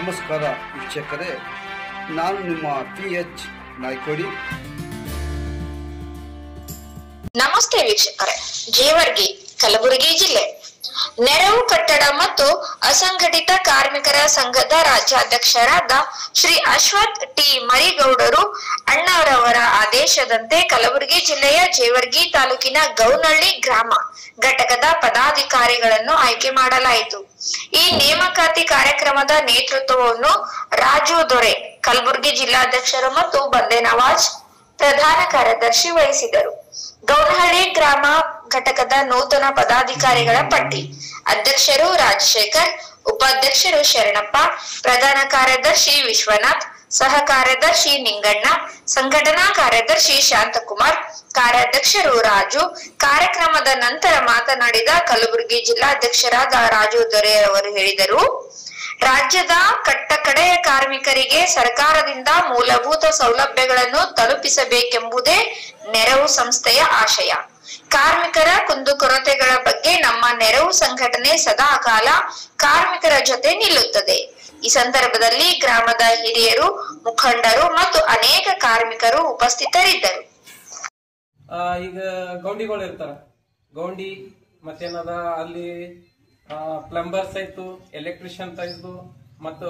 ನಮಸ್ಕಾರ ವೀಕ್ಷಕರೇ, ನಾನು ನಿಮ್ಮ PH ನಾಯ್ಕೋಡಿ. ನಮಸ್ತೆ ವೀಕ್ಷಕರೇ, ಜೇವರ್ಗಿ ಕಲಬುರಗಿ ಜಿಲ್ಲೆ ನೆರವು ಕಟ್ಟಡ ಮತ್ತು ಅಸಂಘಟಿತ ಕಾರ್ಮಿಕರ ಸಂಘದ ರಾಜ್ಯಾಧ್ಯಕ್ಷರಾದ ಶ್ರೀ ಅಶ್ವಥ್ ಟಿ ಮರಿಗೌಡರು ಅಣ್ಣವರವರ ಆದೇಶದಂತೆ ಕಲಬುರಗಿ ಜಿಲ್ಲೆಯ ಜೇವರ್ಗಿ ತಾಲೂಕಿನ ಗೌನಹಳ್ಳಿ ಗ್ರಾಮ ಘಟಕದ ಪದಾಧಿಕಾರಿಗಳನ್ನು ಆಯ್ಕೆ ಮಾಡಲಾಯಿತು. ಈ ನೇಮಕಾತಿ ಕಾರ್ಯಕ್ರಮದ ನೇತೃತ್ವವನ್ನು ರಾಜು ದೊರೆ ಕಲಬುರಗಿ ಜಿಲ್ಲಾಧ್ಯಕ್ಷರು ಮತ್ತು ಬಂದೆ ನವಾಜ್ ಪ್ರಧಾನ ಕಾರ್ಯದರ್ಶಿ ವಹಿಸಿದರು. ಗೌನಹಳ್ಳಿ ಗ್ರಾಮ ಘಟಕದ ನೂತನ ಪದಾಧಿಕಾರಿಗಳ ಪಟ್ಟಿ: ಅಧ್ಯಕ್ಷರು ರಾಜಶೇಖರ್, ಉಪಾಧ್ಯಕ್ಷರು ಶರಣಪ್ಪ, ಪ್ರಧಾನ ಕಾರ್ಯದರ್ಶಿ ವಿಶ್ವನಾಥ್, ಸಹ ಕಾರ್ಯದರ್ಶಿ ನಿಂಗಣ್ಣ, ಸಂಘಟನಾ ಕಾರ್ಯದರ್ಶಿ ಶಾಂತಕುಮಾರ್, ಕಾರ್ಯಾಧ್ಯಕ್ಷರು ರಾಜು. ಕಾರ್ಯಕ್ರಮದ ನಂತರ ಮಾತನಾಡಿದ ಕಲಬುರಗಿ ಜಿಲ್ಲಾಧ್ಯಕ್ಷರಾದ ರಾಜು ದೊರೆ ಅವರು ಹೇಳಿದರು, ರಾಜ್ಯದ ಕಟ್ಟಕಡೆಯ ಕಾರ್ಮಿಕರಿಗೆ ಸರ್ಕಾರದಿಂದ ಮೂಲಭೂತ ಸೌಲಭ್ಯಗಳನ್ನು ತಲುಪಿಸಬೇಕೆಂಬುದೇ ನೆರವು ಸಂಸ್ಥೆಯ ಆಶಯ. ಕಾರ್ಮಿಕರ ಕುಂದುಕೊರತೆಗಳ ಬಗ್ಗೆ ನಮ್ಮ ನೆರವು ಸಂಘಟನೆ ಸದಾ ಕಾಲ ಕಾರ್ಮಿಕರ ಜೊತೆ ನಿಲ್ಲುತ್ತದೆ. ಈ ಸಂದರ್ಭದಲ್ಲಿ ಗ್ರಾಮದ ಹಿರಿಯರು, ಮುಖಂಡರು ಮತ್ತು ಅನೇಕ ಕಾರ್ಮಿಕರು ಉಪಸ್ಥಿತರಿದ್ದರು. ಈಗ ಗೌಂಡಿಗಳು ಇರ್ತಾರ, ಗೌಂಡಿ ಮತ್ತೇನದ ಅಲ್ಲಿ ಪ್ಲಂಬರ್ಸ್ ಆಯ್ತು, ಎಲೆಕ್ಟ್ರಿಷಿಯನ್ ಆಯ್ತು, ಮತ್ತು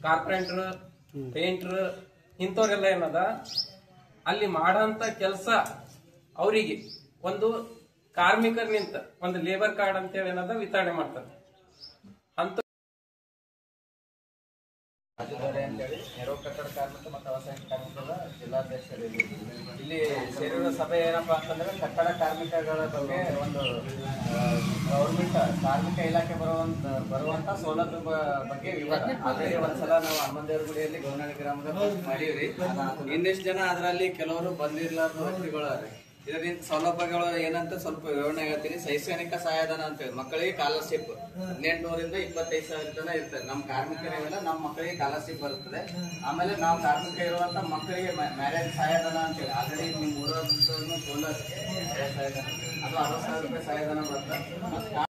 ಕಾರ್ಪೆಂಟರ್, ಪೇಂಟರ್, ಇಂಥವ್ರೆಲ್ಲ ಏನದ ಅಲ್ಲಿ ಮಾಡಂತ ಕೆಲಸ ಅವರಿಗೆ ಒಂದು ಕಾರ್ಮಿಕರ್ ನಿಂತ ಒಂದು ಲೇಬರ್ ಕಾರ್ಡ್ ಅಂತ ಹೇಳಿ ಏನದ ವಿತರಣೆ ಮಾಡ್ತಾರೆ. ಅಂತ ಅಂತೇಳಿ ನೆರವು ಕಟ್ಟಡ ಕಾರ್ಮಿಕ ಮತ್ತು ಅಸಂಘಟಿತ ಕಾರ್ಮಿಕರ ಜಿಲ್ಲಾಧ್ಯಕ್ಷರು ಇಲ್ಲಿ ಸೇರಿರುವ ಸಭೆ ಏನಪ್ಪಾ ಅಂತಂದ್ರೆ ಕಟ್ಟಡ ಕಾರ್ಮಿಕಗಳ ಬಗ್ಗೆ ಒಂದು ಗೌರ್ಮೆಂಟ್ ಕಾರ್ಮಿಕ ಇಲಾಖೆ ಬರುವಂತ ಸೌಲಭ್ಯ ಬಗ್ಗೆ ವಿವರ. ಆಲ್ರೆಡಿ ಒಂದ್ಸಲ ನಾವು ಹನುಮಂದೇವ್ರ ಗುಡಿಯಲ್ಲಿ ಗೌನಹಳ್ಳಿ ಗ್ರಾಮದ ಮಾಡೀವ್ರಿ. ಇನ್ನೆಷ್ಟು ಜನ ಅದರಲ್ಲಿ ಕೆಲವರು ಬಂದಿರ್ಲಾರ್ದ ವ್ಯಕ್ತಿಗಳು. ಇದರಿಂದ ಸೌಲಭ್ಯಗಳು ಏನಂತ ಸ್ವಲ್ಪ ವಿವರಣೆ ಹೇಳ್ತೀನಿ. ಶೈಕ್ಷಣಿಕ ಸಹಾಯಧನ ಅಂತ ಹೇಳಿ ಮಕ್ಕಳಿಗೆ ಸ್ಕಾಲರ್ಶಿಪ್ 1800 ಇಂದ 25,000 ತನಕ ಇರ್ತದೆ. ನಮ್ಮ ಕಾರ್ಮಿಕರಿಗೆಲ್ಲ ನಮ್ಮ ಮಕ್ಕಳಿಗೆ ಸ್ಕಾಲರ್ಶಿಪ್ ಬರುತ್ತದೆ. ಆಮೇಲೆ ನಾವು ಕಾರ್ಮಿಕ ಇರುವಂತ ಮಕ್ಕಳಿಗೆ ಮ್ಯಾರೇಜ್ ಸಹಾಯಧನ ಅಂತ ಹೇಳಿ ಆಲ್ರೆಡಿ ನಿಮ್ ಊರನ್ನು ಸೋಲರ್ ಅದು 60,000 ರೂಪಾಯಿ ಸಹಾಯಧನ ಬರ್ತದೆ.